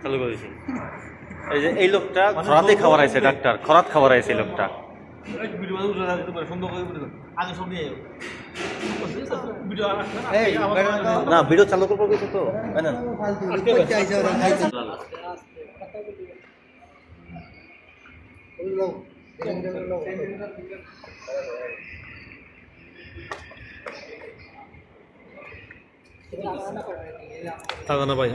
চালু করে দিয়েছি। এই যে এই লোকটা খরাতে খাবার আইছে, ডাক্তার খরাত খাবার আইছে এই লোকটা। না ভিডিও চালু করবো কিছু তো থাকা না ভাই।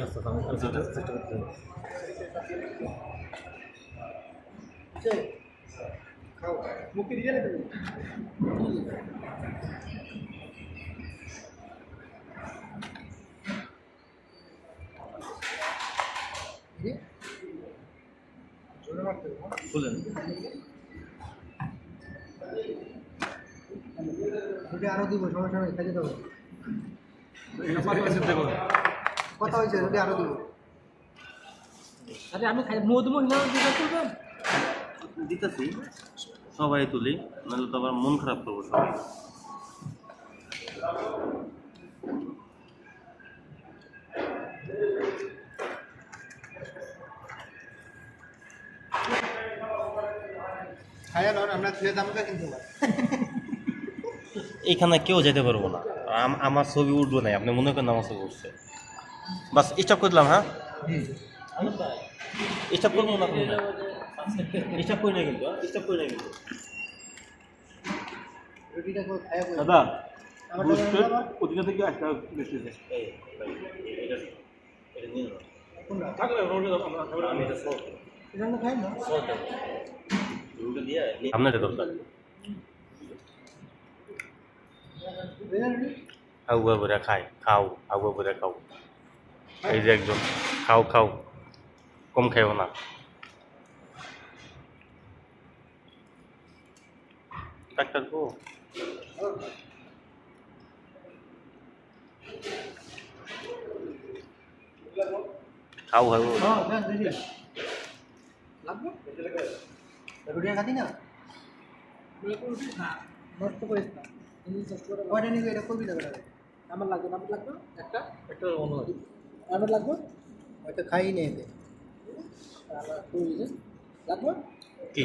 আরো দিব, সমস্যা নেই, খাইতে দেবো। কথা হয়েছে, রুটি আরো দিব। আরে আমি খাই মধু দিতেছি, সবাই তুলি, নাহলে তো আবার মন খারাপ করবো সবাই। এইখানে কেউ যেতে পারবো না, আমার ছবি উঠবো নাই, আপনি মনে করেন আমার ছবি উঠছে। বাস স্টপ করে দিলাম। হ্যাঁ স্টপ করবো না, স্টপ করি না কিন্তু, স্টপ করি না কিন্তু দাদা। ওদিকে থেকে একটা বেশি আপনার দরকার আগুয়া করে খাই, খাও আগুয়া করে খাও। এই যে একজন খাও খাও, কম খাইও না। ডাক্তার গো খাও খাও রুটিয়া খাতি না নষ্ট করিস না। কয়টা নিবি এটা করবি না? আমার লাগবে, আমার লাগবে একটা একটা অন্য আমার লাগবে, হয়তো খাই নেই এতে লাগবে কি